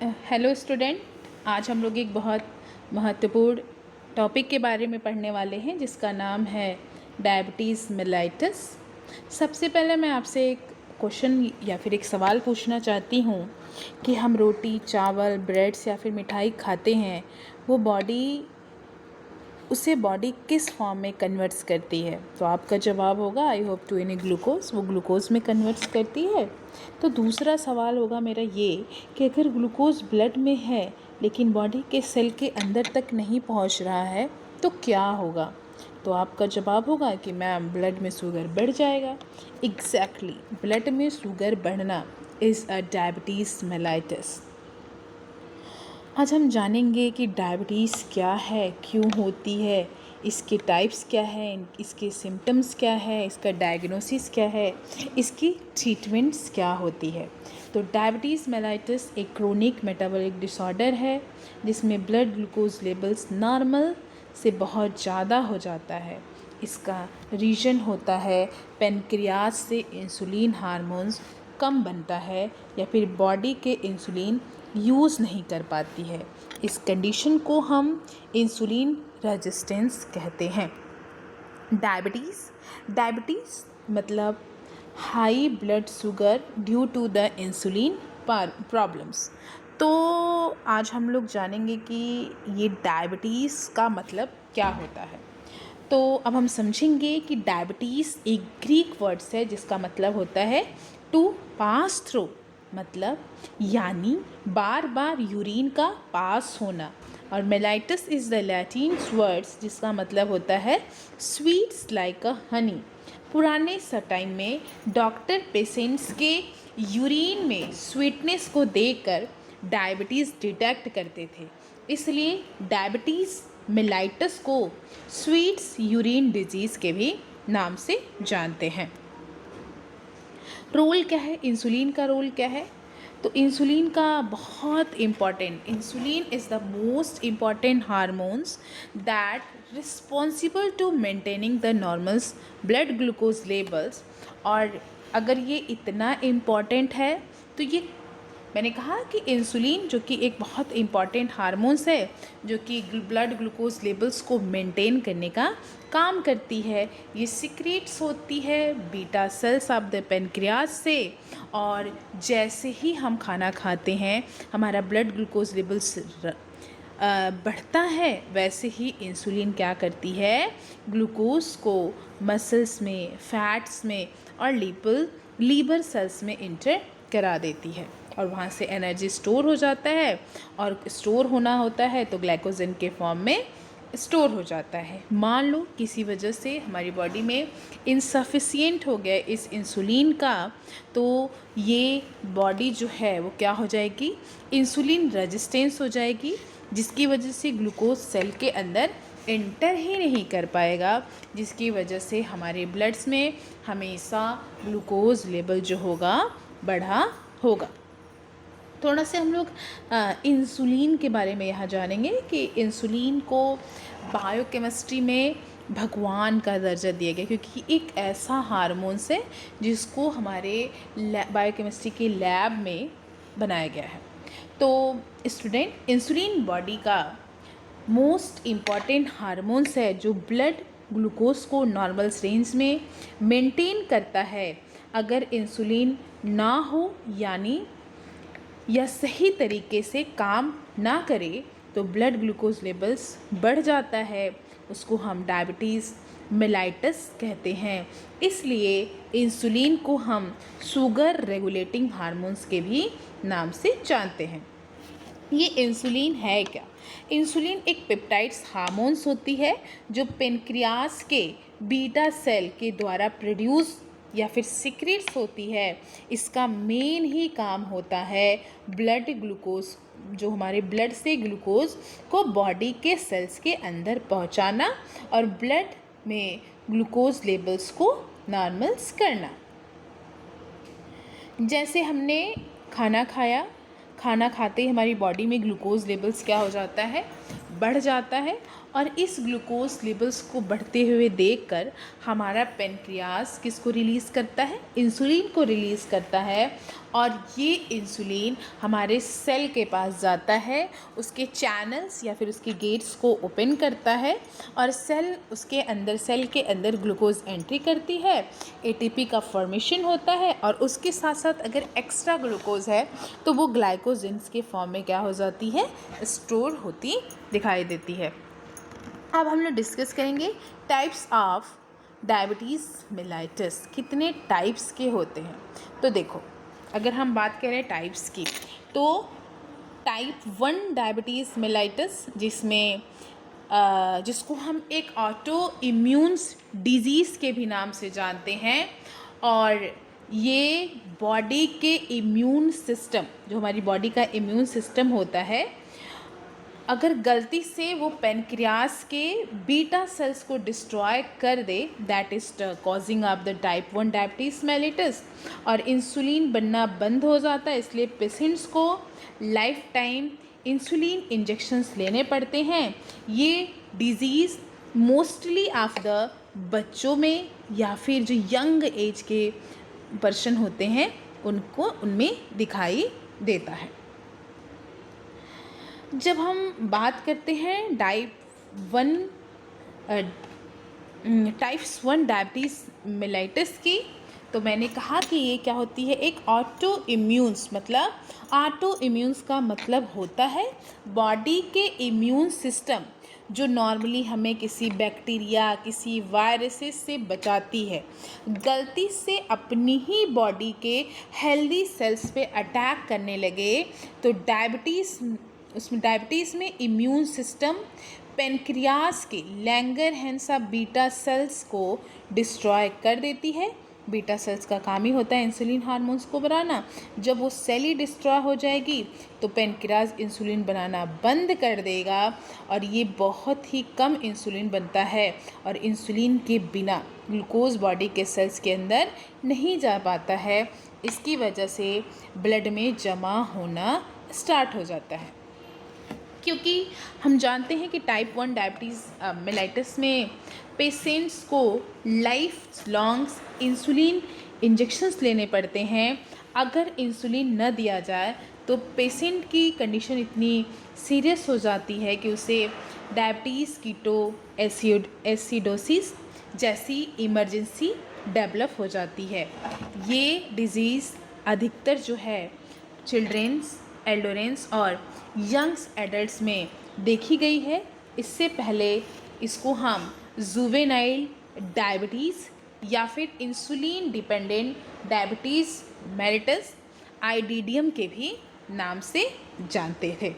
Hello student. आज हम लोग एक बहुत महत्वपूर्ण टॉपिक के बारे में पढ़ने वाले हैं जिसका नाम है डायबिटीज़ मेलाइटस। सबसे पहले मैं आपसे एक क्वेश्चन या फिर एक सवाल पूछना चाहती हूँ कि हम रोटी, चावल, ब्रेड्स या फिर मिठाई खाते हैं, वो बॉडी किस फॉर्म में कन्वर्ट्स करती है। तो आपका जवाब होगा I hope to any glucose, वो ग्लूकोज में कन्वर्ट्स करती है। तो दूसरा सवाल होगा मेरा ये कि अगर ग्लूकोज ब्लड में है लेकिन बॉडी के सेल के अंदर तक नहीं पहुंच रहा है तो क्या होगा। तो आपका जवाब होगा कि मैम ब्लड में शुगर बढ़ जाएगा। एग्जैक्टली, ब्लड में शुगर बढ़ना इज़ अ डायबिटीज़ मेलाइटस। आज हम जानेंगे कि डायबिटीज़ क्या है, क्यों होती है, इसके टाइप्स क्या हैं, इसके सिम्टम्स क्या है, इसका डायग्नोसिस क्या है, इसकी ट्रीटमेंट्स क्या होती है। तो डायबिटीज़ मेलाइटस एक क्रोनिक मेटाबॉलिक डिसऑर्डर है जिसमें ब्लड ग्लूकोज लेवल्स नॉर्मल से बहुत ज़्यादा हो जाता है। इसका रीज़न होता है पेनक्रियाज से इंसुलिन हार्मोन्स कम बनता है या फिर बॉडी के इंसुलिन यूज़ नहीं कर पाती है। इस कंडीशन को हम इंसुलिन रेजिस्टेंस कहते हैं। डायबिटीज़ मतलब high blood sugar due to the insulin problems. तो आज हम लोग जानेंगे कि ये डायबिटीज़ का मतलब क्या होता है। तो अब हम समझेंगे कि डायबिटीज़ एक ग्रीक वर्ड्स है जिसका मतलब होता है टू पास थ्रू, मतलब यानी बार बार यूरिन का पास होना। और mellitus is the Latin words जिसका मतलब होता है स्वीट्स लाइक अ हनी। पुराने टाइम में डॉक्टर पेशेंट्स के यूरिन में स्वीटनेस को देखकर डायबिटीज़ डिटेक्ट करते थे, इसलिए डायबिटीज़ मेलाइटस को स्वीट्स यूरिन डिजीज़ के भी नाम से जानते हैं। रोल क्या है, इंसुलिन का रोल क्या है। तो इंसुलिन का बहुत important, insulin is the most important hormones that responsible to maintaining the normal blood glucose levels. और अगर ये इतना इम्पॉर्टेंट है तो ये मैंने कहा कि इंसुलिन जो कि एक बहुत इम्पॉर्टेंट हार्मोन्स है जो कि ब्लड ग्लूकोज लेवल्स को मेंटेन करने का काम करती है। ये सीक्रेट्स होती है beta cells of the pancreas से, और जैसे ही हम खाना खाते हैं हमारा ब्लड ग्लूकोज लेवल्स बढ़ता है, वैसे ही इंसुलिन क्या करती है, ग्लूकोज को मसल्स में, फैट्स में और लीवर सेल्स में इंटर करा देती है और वहाँ से एनर्जी स्टोर हो जाता है। और स्टोर होना होता है तो ग्लाइकोजन के फॉर्म में स्टोर हो जाता है। मान लो किसी वजह से हमारी बॉडी में इनसफिशिएंट हो गया इस इंसुलिन का, तो ये बॉडी जो है वो क्या हो जाएगी, इंसुलिन रेजिस्टेंस हो जाएगी, जिसकी वजह से ग्लूकोज सेल के अंदर एंटर ही नहीं कर पाएगा, जिसकी वजह से हमारे ब्लड्स में हमेशा ग्लूकोज लेवल जो होगा बढ़ा होगा। थोड़ा से हम लोग इंसुलिन के बारे में यहाँ जानेंगे कि इंसुलिन को बायोकेमिस्ट्री में भगवान का दर्जा दिया गया, क्योंकि एक ऐसा हार्मोन्स है जिसको हमारे बायोकेमिस्ट्री के लैब में बनाया गया है। तो स्टूडेंट, इंसुलिन बॉडी का मोस्ट इम्पॉर्टेंट हार्मोन्स है जो ब्लड ग्लूकोज को नॉर्मल रेंज में मेंटेन करता है। अगर इंसुलिन ना हो यानी या सही तरीके से काम ना करे तो ब्लड ग्लूकोज लेवल्स बढ़ जाता है, उसको हम डायबिटीज़ मेलाइटस कहते हैं। इसलिए इंसुलिन को हम शुगर रेगुलेटिंग हार्मोन्स के भी नाम से जानते हैं। ये इंसुलिन है क्या? इंसुलिन एक पेप्टाइड्स हार्मोन्स होती है जो पेनक्रियास के बीटा सेल के द्वारा प्रोड्यूस या फिर सीक्रेट्स होती है। इसका मेन ही काम होता है ब्लड ग्लूकोज, जो हमारे ब्लड से ग्लूकोज को बॉडी के सेल्स के अंदर पहुंचाना और ब्लड में ग्लूकोज लेवल्स को नॉर्मल्स करना। जैसे हमने खाना खाया, खाना खाते ही हमारी बॉडी में ग्लूकोज लेवल्स क्या हो जाता है, बढ़ जाता है और इस ग्लूकोज लेवल्स को बढ़ते हुए देखकर हमारा पेनक्रियास किसको रिलीज़ करता है, इंसुलिन को रिलीज़ करता है और ये इंसुलिन हमारे सेल के पास जाता है, उसके चैनल्स या फिर उसके गेट्स को ओपन करता है और सेल के अंदर ग्लूकोज एंट्री करती है, एटीपी का फॉर्मेशन होता है और उसके साथ साथ अगर एक्स्ट्रा ग्लूकोज है तो वो ग्लाइकोजेंस के फॉर्म में क्या हो जाती है, स्टोर होती दिखाई देती है। अब हम लोग डिस्कस करेंगे टाइप्स ऑफ डायबिटीज़ मेलाइटस, कितने टाइप्स के होते हैं। तो देखो, अगर हम बात करें टाइप्स की तो टाइप 1 डायबिटीज़ मेलाइटस जिसको हम एक ऑटो इम्यून्स डिजीज़ के भी नाम से जानते हैं और ये बॉडी के इम्यून सिस्टम, जो हमारी बॉडी का इम्यून सिस्टम होता है, अगर गलती से वो पेनक्रियास के बीटा सेल्स को डिस्ट्रॉय कर दे, that is causing of the type 1 diabetes mellitus और इंसुलिन बनना बंद हो जाता है। इसलिए पेशेंट्स को लाइफ टाइम इंसुलिन इंजेक्शंस लेने पड़ते हैं। ये डिजीज़ मोस्टली ऑफ द बच्चों में या फिर जो यंग एज के पर्सन होते हैं उनमें दिखाई देता है। जब हम बात करते हैं टाइप्स 1 डायबिटीज़ मेलाइटस की, तो मैंने कहा कि ये क्या होती है, एक ऑटो इम्यून्स का मतलब होता है बॉडी के इम्यून सिस्टम जो नॉर्मली हमें किसी बैक्टीरिया, किसी वायरसेस से बचाती है, गलती से अपनी ही बॉडी के हेल्दी सेल्स पे अटैक करने लगे तो डायबिटीज़ में इम्यून सिस्टम पेनक्रियास के लैंगरहैंसा बीटा सेल्स को डिस्ट्रॉय कर देती है। बीटा सेल्स का काम ही होता है इंसुलिन हार्मोन्स को बनाना। जब वो सेल ही डिस्ट्रॉय हो जाएगी तो पेनक्रियास इंसुलिन बनाना बंद कर देगा और ये बहुत ही कम इंसुलिन बनता है और इंसुलिन के बिना ग्लूकोज बॉडी के सेल्स के अंदर नहीं जा पाता है। इसकी वजह से ब्लड में जमा होना स्टार्ट हो जाता है। क्योंकि हम जानते हैं कि टाइप 1 डायबिटीज़ मेलाइटस में पेशेंट्स को लाइफ लॉन्ग इंसुलिन इंजेक्शंस लेने पड़ते हैं। अगर इंसुलिन न दिया जाए तो पेशेंट की कंडीशन इतनी सीरियस हो जाती है कि उसे डायबिटीज़ कीटो एसिडोसिस जैसी इमरजेंसी डेवलप हो जाती है। ये डिज़ीज़ अधिकतर जो है चिल्ड्रेंस, एल्डोरेंस और यंग्स एडल्ट्स में देखी गई है। इससे पहले इसको हम जुवेनाइल डायबिटीज़ या फिर insulin dependent diabetes mellitus IDDM के भी नाम से जानते थे।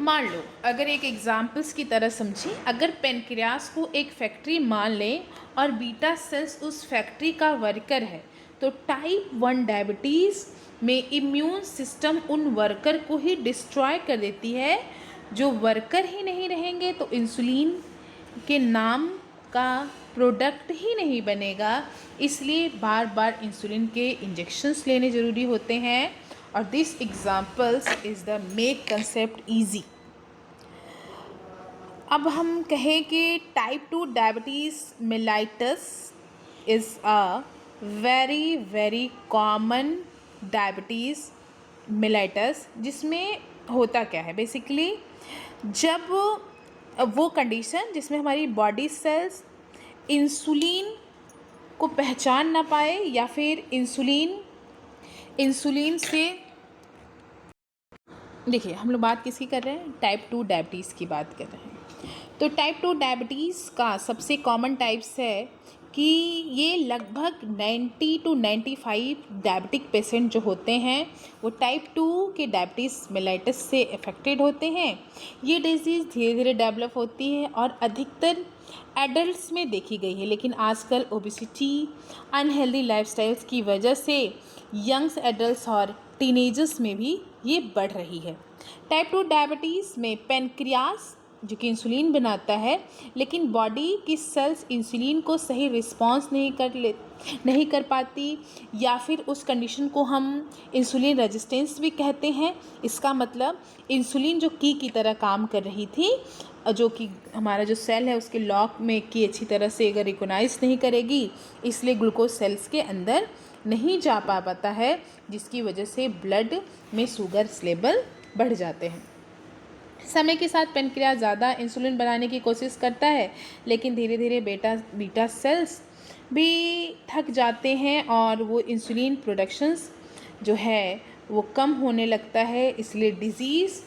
मान लो, अगर एक एग्जाम्पल्स की तरह समझें, अगर पेनक्रियास को एक फैक्ट्री मान लें और बीटा सेल्स उस फैक्ट्री का वर्कर है, तो टाइप 1 डायबिटीज़ में इम्यून सिस्टम उन वर्कर को ही डिस्ट्रॉय कर देती है। जो वर्कर ही नहीं रहेंगे तो इंसुलिन के नाम का प्रोडक्ट ही नहीं बनेगा। इसलिए बार बार इंसुलिन के इंजेक्शंस लेने ज़रूरी होते हैं और this examples is the make concept easy. अब हम कहें कि type 2 diabetes mellitus is a very very common diabetes mellitus, जिसमें होता क्या है बेसिकली, जब वो कंडीशन जिसमें हमारी बॉडी सेल्स इंसुलिन को पहचान ना पाए या फिर इंसुलिन से, देखिए हम लोग बात किसकी कर रहे हैं, टाइप 2 डायबिटीज़ की बात कर रहे हैं। तो टाइप 2 डायबिटीज़ का सबसे कॉमन टाइप्स है कि ये लगभग 90 to 95 डायबिटिक पेशेंट जो होते हैं वो टाइप 2 के डायबिटीज़ मेलाइटस से अफेक्टेड होते हैं। ये डिजीज़ धीरे धीरे डेवलप होती है और अधिकतर एडल्ट्स में देखी गई है, लेकिन आजकल ओबेसिटी, अनहेल्दी लाइफस्टाइल्स की वजह से यंग्स एडल्ट्स और टीनेजर्स में भी ये बढ़ रही है। टाइप 2 डायबिटीज़ में पेनक्रियास जो कि इंसुलिन बनाता है, लेकिन बॉडी की सेल्स इंसुलिन को सही रिस्पॉन्स नहीं कर पाती, या फिर उस कंडीशन को हम इंसुलिन रेजिस्टेंस भी कहते हैं। इसका मतलब इंसुलिन जो की तरह काम कर रही थी, जो कि हमारा जो सेल है उसके लॉक में की अच्छी तरह से अगर रिकोनाइज नहीं करेगी, इसलिए ग्लूकोज सेल्स के अंदर नहीं जा पाता है, जिसकी वजह से ब्लड में शुगर्स लेवल बढ़ जाते हैं। समय के साथ पेनक्रियास ज़्यादा इंसुलिन बनाने की कोशिश करता है, लेकिन धीरे धीरे बीटा सेल्स भी थक जाते हैं और वो इंसुलिन प्रोडक्शंस जो है वो कम होने लगता है। इसलिए disease,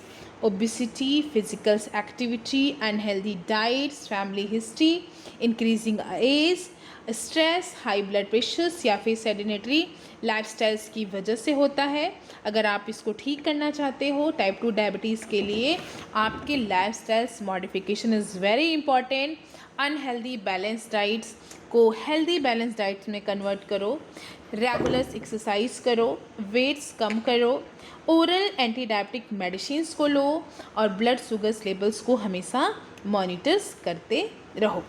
obesity, physical activity, unhealthy diets, family history, increasing age, stress, high blood pressures या फिर सेडेनेटरी लाइफस्टाइल्स की वजह से होता है। अगर आप इसको ठीक करना चाहते हो टाइप 2 डायबिटीज़ के लिए, आपके lifestyles modification is very important. Unhealthy balance diets को हेल्दी बैलेंस डाइट्स में कन्वर्ट करो, रेगुलर एक्सरसाइज करो, वेट्स कम करो, ओरल एंटी डायबिटिक मेडिसिन को लो और ब्लड शुगर्स लेवल्स को हमेशा मॉनिटर्स करते रहो।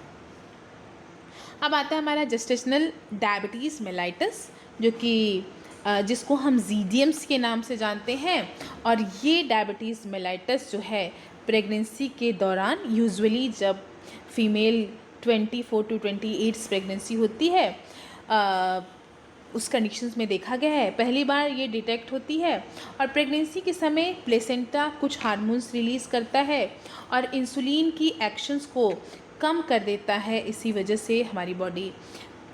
अब आता है हमारा जेस्टेशनल डायबिटीज़ मेलाइटस, जो कि जिसको हम जीडीएम्स के नाम से जानते हैं। और ये डायबिटीज़ मेलाइटस जो है प्रेगनेंसी के दौरान, यूजुअली जब फीमेल 24 to 28 प्रेगनेंसी होती है, उस कंडीशंस में देखा गया है पहली बार ये डिटेक्ट होती है। और प्रेगनेंसी के समय प्लेसेंटा कुछ हार्मोन्स रिलीज़ करता है और इंसुलिन की एक्शंस को कम कर देता है। इसी वजह से हमारी बॉडी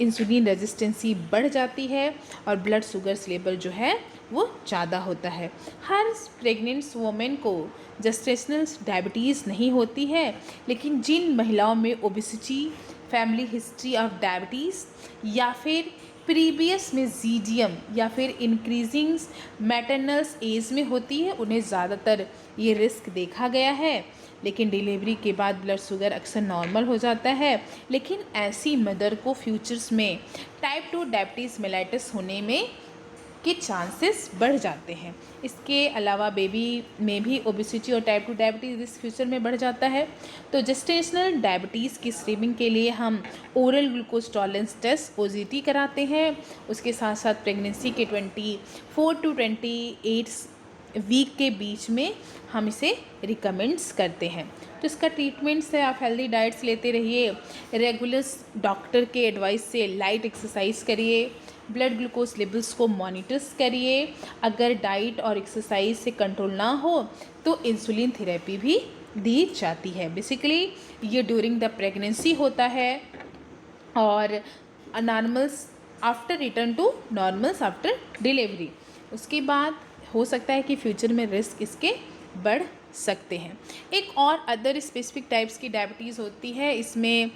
इंसुलिन रेजिस्टेंसी बढ़ जाती है और ब्लड शुगर्स लेवल जो है वो ज़्यादा होता है। हर प्रेग्नेंट वोमेन को जेस्टेशनल डायबिटीज़ नहीं होती है, लेकिन जिन महिलाओं में obesity, family history of diabetes या फिर प्रीवियस में जीडीएम या फिर इंक्रीजिंग मैटरनल्स एज में होती है, उन्हें ज़्यादातर ये रिस्क देखा गया है। लेकिन डिलीवरी के बाद ब्लड शुगर अक्सर नॉर्मल हो जाता है, लेकिन ऐसी मदर को फ्यूचर्स में टाइप 2 डायबिटीज़ मेलाइटिस होने में के चांसेस बढ़ जाते हैं। इसके अलावा बेबी में भी ओबेसिटी और टाइप 2 डायबिटीज़ इस फ्यूचर में बढ़ जाता है। तो जेस्टेशनल डायबिटीज़ की स्क्रीनिंग के लिए हम oral glucose tolerance test OGT कराते हैं। उसके साथ साथ प्रेगनेंसी के 24 to 28 वीक के बीच में हम इसे रिकमेंड्स करते हैं। तो इसका ट्रीटमेंट्स है, आप हेल्दी डाइट्स लेते रहिए, रेगुलर डॉक्टर के एडवाइस से लाइट एक्सरसाइज करिए, ब्लड ग्लूकोज लेवल्स को मॉनिटर्स करिए। अगर डाइट और एक्सरसाइज से कंट्रोल ना हो तो इंसुलिन थेरेपी भी दी जाती है। बेसिकली ये ड्यूरिंग द प्रेगनेंसी होता है और normals after return to normals after delivery. उसके बाद हो सकता है कि फ्यूचर में रिस्क इसके बढ़ सकते हैं। एक और अदर स्पेसिफिक टाइप्स की डायबिटीज़ होती है। इसमें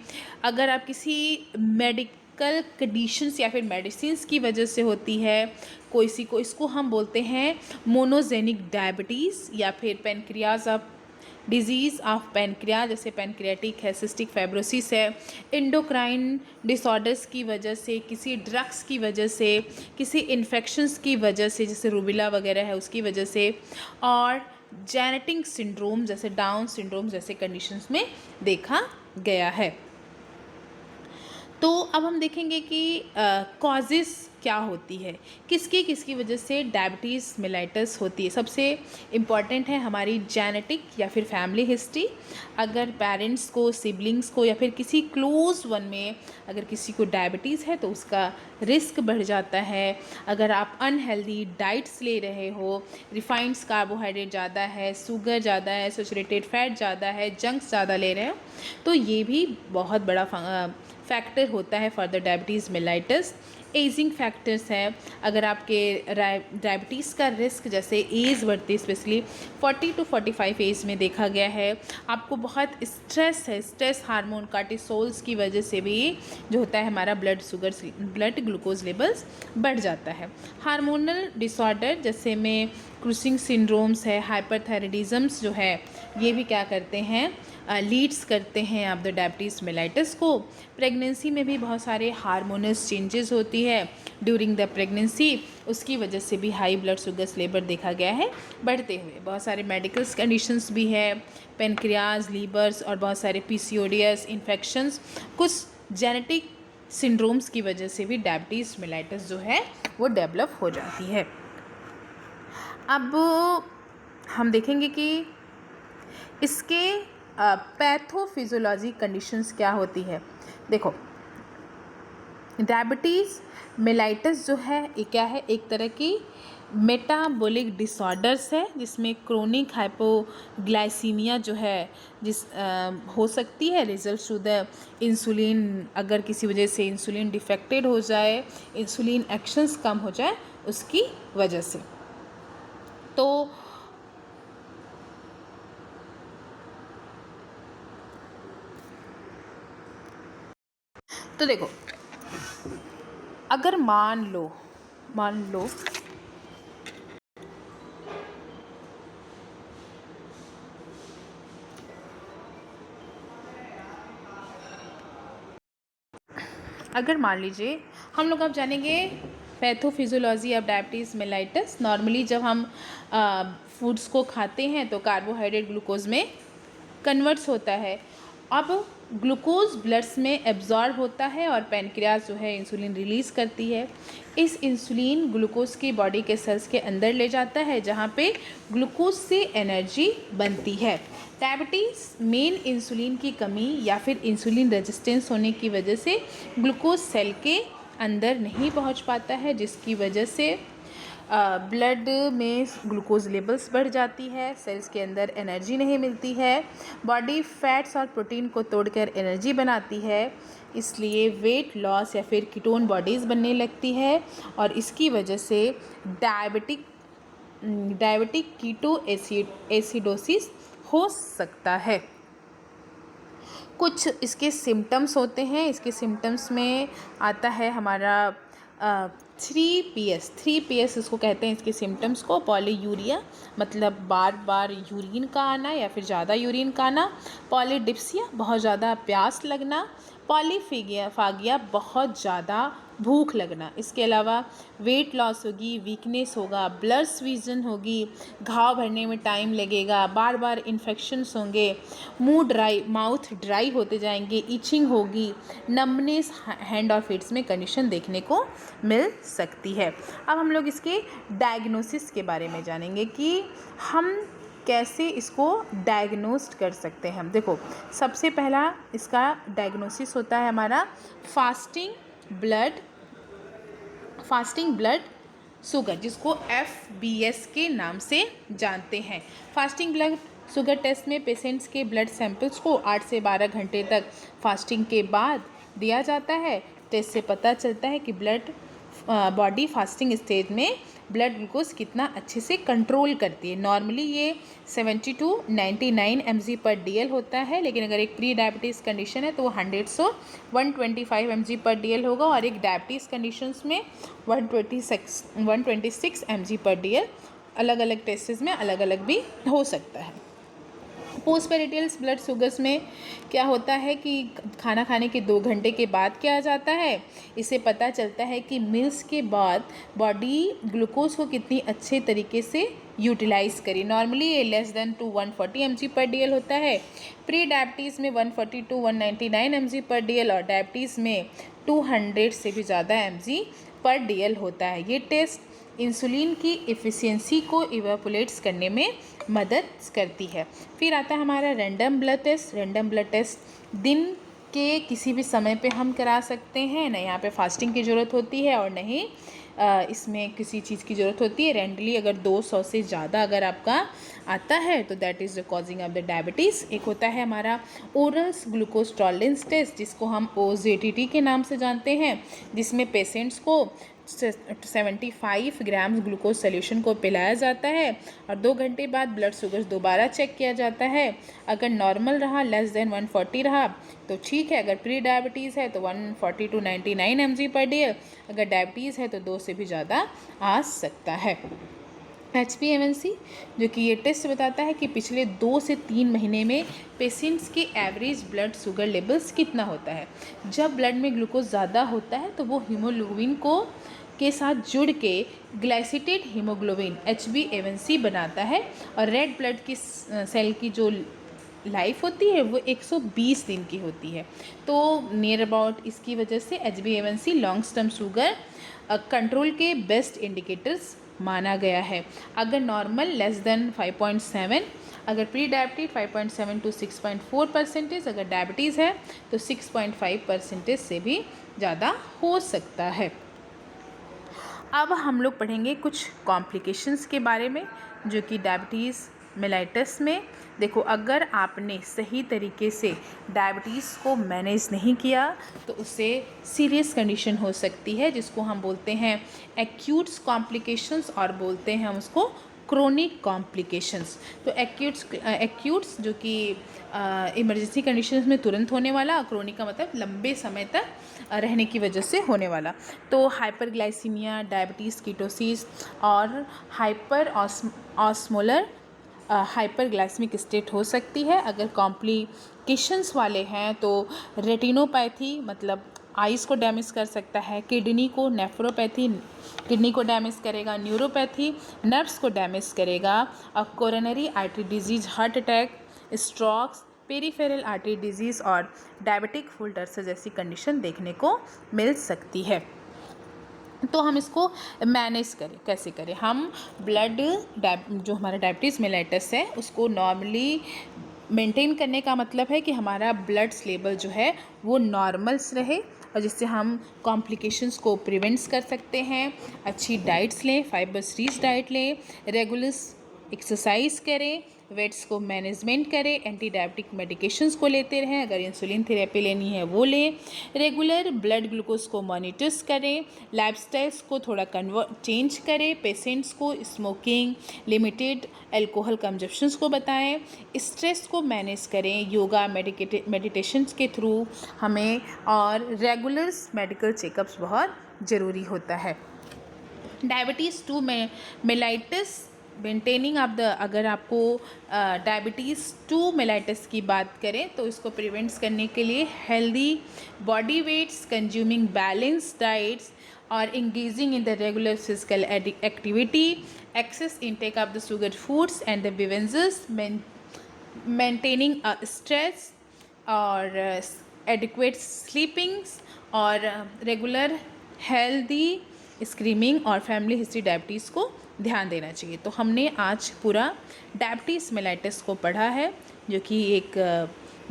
अगर आप किसी मेडिकल कंडीशंस या फिर मेडिसिन्स की वजह से होती है, कोई को इसको हम बोलते हैं मोनोजेनिक डायबिटीज़ या फिर pancreas of disease of pancreas, जैसे पेनक्रियाटिक है, सिस्टिक फाइब्रोसिस है, एंडोक्राइन डिसऑर्डर्स की वजह से, किसी ड्रग्स की वजह से, किसी इन्फेक्शंस की वजह से जैसे रूबिला वगैरह है उसकी वजह से, और जेनेटिक सिंड्रोम जैसे डाउन सिंड्रोम जैसे कंडीशंस में देखा गया है। तो अब हम देखेंगे कि कॉजेज़ क्या होती है, किसकी वजह से डायबिटीज़ मेलाइटस होती है। सबसे इम्पॉर्टेंट है हमारी जेनेटिक या फिर फैमिली हिस्ट्री। अगर पेरेंट्स को, सिबलिंग्स को या फिर किसी क्लोज वन में अगर किसी को डायबिटीज़ है तो उसका रिस्क बढ़ जाता है। अगर आप अनहेल्दी डाइट्स ले रहे हो, रिफाइंड कार्बोहाइड्रेट ज़्यादा है, शुगर ज़्यादा है, सैचुरेटेड फैट ज़्यादा है, जंक्स ज़्यादा ले रहे हो, तो ये भी बहुत बड़ा फैक्टर होता है for the diabetes mellitus. Ageing factors हैं। अगर आपके डायबिटीज़ का रिस्क जैसे एज बढ़ती है, स्पेशली 40 to 45 एज में देखा गया है, आपको बहुत स्ट्रेस है, स्ट्रेस हार्मोन कार्टिसोल्स की वजह से भी जो होता है हमारा ब्लड ग्लूकोज लेवल्स बढ़ जाता है। हार्मोनल डिसऑर्डर जैसे में क्रूसिंग सिंड्रोम्स है, हाइपरथायराइडिज्म्स जो है, ये भी क्या करते हैं, लीड्स करते हैं आप द डायबिटीज़ मेलाइटस को। प्रेगनेंसी में भी बहुत सारे हार्मोनस चेंजेस होती है ड्यूरिंग द प्रेगनेंसी, उसकी वजह से भी हाई ब्लड शुगर्स लेवल देखा गया है बढ़ते हुए। बहुत सारे मेडिकल कंडीशंस भी है, पेनक्रियाज, लीवर्स और बहुत सारे पीसीओडीएस इन्फेक्शंस, कुछ जेनेटिक सिंड्रोम्स की वजह से भी डायबिटीज़ मेलाइटस जो है वो डेवलप हो जाती है। अब हम देखेंगे कि इसके पैथोफिजियोलॉजी कंडीशंस क्या होती है। देखो, डायबिटीज़ मेलाइटस जो है ये क्या है, एक तरह की मेटाबॉलिक डिसऑर्डर्स है जिसमें क्रोनिक हाइपोग्लाइसीमिया जो है हो सकती है रिजल्ट टू द इंसुलिन, अगर किसी वजह से इंसुलिन डिफेक्टेड हो जाए, इंसुलिन एक्शंस कम हो जाए उसकी वजह से। तो देखो, अगर मान लो अगर मान लीजिए हम लोग अब जानेंगे pathophysiology of diabetes mellitus. Normally जब हम फूड्स को खाते हैं तो कार्बोहाइड्रेट ग्लूकोज में कन्वर्ट्स होता है। अब ग्लूकोज ब्लड्स में एब्जॉर्ब होता है और पैनक्रियाज जो है इंसुलिन रिलीज़ करती है। इस इंसुलिन ग्लूकोज की बॉडी के सेल्स के अंदर ले जाता है जहाँ पे ग्लूकोज से एनर्जी बनती है। डायबिटीज़ मेन इंसुलिन की कमी या फिर इंसुलिन रेजिस्टेंस होने की वजह से ग्लूकोज सेल के अंदर नहीं पहुँच पाता है, जिसकी वजह से ब्लड में ग्लूकोज लेवल्स बढ़ जाती है, सेल्स के अंदर एनर्जी नहीं मिलती है, बॉडी फैट्स और प्रोटीन को तोड़कर एनर्जी बनाती है, इसलिए वेट लॉस या फिर कीटोन बॉडीज़ बनने लगती है और इसकी वजह से डायबिटिक कीटो एसिडोसिस हो सकता है। कुछ इसके सिम्टम्स होते हैं। इसके सिम्टम्स में आता है हमारा 3PS इसको कहते हैं। इसके सिम्टम्स को पॉलीयूरिया मतलब बार बार यूरिन का आना या फिर ज़्यादा यूरिन का आना, पॉलीडिप्सिया बहुत ज़्यादा प्यास लगना, पॉलीफागिया बहुत ज़्यादा भूख लगना। इसके अलावा वेट लॉस होगी, वीकनेस होगा, ब्लड विजन होगी, घाव भरने में टाइम लगेगा, बार बार इन्फेक्शंस होंगे, माउथ ड्राई होते जाएंगे, इचिंग होगी, नमनेस हैंड और फीट्स में कंडीशन देखने को मिल सकती है। अब हम लोग इसके डायग्नोसिस के बारे में जानेंगे कि हम कैसे इसको डायग्नोस्ट कर सकते हैं। देखो, सबसे पहला इसका डायग्नोसिस होता है हमारा फास्टिंग ब्लड शुगर, जिसको FBS के नाम से जानते हैं। फास्टिंग ब्लड शुगर टेस्ट में पेशेंट्स के ब्लड सैंपल्स को 8 से 12 घंटे तक फास्टिंग के बाद दिया जाता है। टेस्ट से पता चलता है कि बॉडी फास्टिंग स्टेज में ब्लड ग्लूकोज कितना अच्छे से कंट्रोल करती है। नॉर्मली ये 70 to 99 mg/dl होता है, लेकिन अगर एक प्री डायबिटीज़ कंडीशन है तो वो 100 से 125 mg/dl होगा और एक डायबिटीज़ कंडीशंस में 126 mg/dl अलग अलग टेस्ट्स में अलग अलग भी हो सकता है। पोस्टपेरिटियल ब्लड शुगर्स में क्या होता है कि खाना खाने के 2 घंटे के बाद क्या जाता है, इससे पता चलता है कि मील्स के बाद बॉडी ग्लूकोज को कितनी अच्छे तरीके से यूटिलाइज़ करी। नॉर्मली ये लेस देन टू 140 mg/dl होता है। प्री डायबिटीज़ में 140 to 199 mg/dl और डायबिटीज़ में 200 से भी ज़्यादा mg/dl होता है। ये टेस्ट इंसुलिन की एफिशिएंसी को इवेपोरेट्स करने में मदद करती है। फिर आता है हमारा रैंडम ब्लड टेस्ट दिन के किसी भी समय पे हम करा सकते हैं। ना यहाँ पे फास्टिंग की ज़रूरत होती है और नहीं इसमें किसी चीज़ की ज़रूरत होती है। रैंडमली अगर 200 से ज़्यादा अगर आपका आता है तो that is the causing of the diabetes. एक होता है हमारा ओरल ग्लूकोज टॉलरेंस टेस्ट, जिसको हम OGTT के नाम से जानते हैं, जिसमें पेशेंट्स को 75 ग्राम ग्लूकोज सोल्यूशन को पिलाया जाता है और 2 घंटे बाद ब्लड शुगर दोबारा चेक किया जाता है। अगर नॉर्मल रहा, लेस देन 140 रहा तो ठीक है। अगर प्री डायबिटीज़ है तो 140 to 99 mg/dl, अगर डायबिटीज़ है तो 2 से भी ज़्यादा आ सकता है। HbA1c जो कि ये टेस्ट बताता है कि पिछले 2 से 3 महीने में पेशेंट्स के एवरेज ब्लड शुगर लेवल्स कितना होता है। जब ब्लड में ग्लूकोज ज़्यादा होता है तो वो हीमोग्लोबिन को के साथ जुड़ के ग्लाइसिटेड हीमोग्लोबिन HbA1c बनाता है और रेड ब्लड की सेल की जो लाइफ होती है वो 120 दिन की होती है। तो नियर अबाउट इसकी वजह से HbA1c long term sugar control के बेस्ट इंडिकेटर्स माना गया है। अगर नॉर्मल लेस देन 5.7, अगर प्री डायबिटीज 5.7 to 6.4%, अगर डायबिटीज़ है तो 6.5% से भी ज़्यादा हो सकता है। अब हम लोग पढ़ेंगे कुछ कॉम्प्लिकेशंस के बारे में जो कि डायबिटीज़ मेलाइटस में। देखो, अगर आपने सही तरीके से डायबिटीज़ को मैनेज नहीं किया तो उससे सीरियस कंडीशन हो सकती है जिसको हम बोलते हैं एक्यूट्स कॉम्प्लिकेशंस और बोलते हैं हम उसको क्रोनिक कॉम्प्लिकेशंस। तो एक्यूट्स जो कि इमरजेंसी कंडीशंस में तुरंत होने वाला, क्रोनिक का मतलब लंबे समय तक रहने की वजह से होने वाला। तो हाइपरग्लाइसीमिया, डायबिटीज़ कीटोसिस और हाइपर ऑस्मोलर हाइपरग्लाइसेमिक स्टेट हो सकती है। अगर कॉम्प्लिकेशंस वाले हैं तो रेटिनोपैथी मतलब आइज़ को डैमेज कर सकता है, किडनी को नेफ्रोपैथी किडनी को डैमेज करेगा, न्यूरोपैथी नर्व्स को डैमेज करेगा और coronary artery disease, heart attack, strokes, peripheral artery disease और डायबिटिक फुट अल्सर जैसी कंडीशन देखने को मिल सकती है। तो हम इसको मैनेज करें, कैसे करें? हम ब्लड जो हमारा डायबिटीज़ मेलाइटस है उसको नॉर्मली मेंटेन करने का मतलब है कि हमारा ब्लड लेवल जो है वो नॉर्मल्स रहे और जिससे हम कॉम्प्लिकेशंस को प्रिवेंट्स कर सकते हैं। अच्छी डाइट्स लें, फाइबर्स रिच डाइट लें, रेगुलर एक्सरसाइज करें, वेट्स को मैनेजमेंट करें, एंटी डायबिटिक मेडिकेशंस को लेते रहें, अगर इंसुलिन थेरेपी लेनी है वो लें, रेगुलर ब्लड ग्लूकोज को मॉनिटर्स करें, लाइफस्टाइल्स को थोड़ा चेंज करें, पेशेंट्स को स्मोकिंग, लिमिटेड अल्कोहल कंजप्शंस को बताएं, स्ट्रेस को मैनेज करें योगा मेडिटेशंस के थ्रू हमें, और रेगुलर मेडिकल चेकअप्स बहुत ज़रूरी होता है। Diabetes two mellitus maintaining of the, अगर आपको डायबिटीज़ टू मेलाइटस की बात करें तो इसको प्रिवेंट्स करने के लिए healthy body weights, consuming balance diets और engaging in the regular physical activity, excess intake of the sugar foods and the beverages, maintaining stress और adequate sleepings और regular healthy स्क्रीनिंग और फैमिली हिस्ट्री डायबिटीज़ को ध्यान देना चाहिए। तो हमने आज पूरा डायबिटीज़ मेलाइटस को पढ़ा है जो कि एक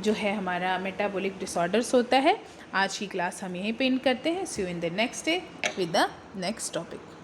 जो है हमारा मेटाबॉलिक डिसऑर्डर्स होता है। आज की क्लास हम यहीं पे एंड करते हैं। See you in the next day with the next topic.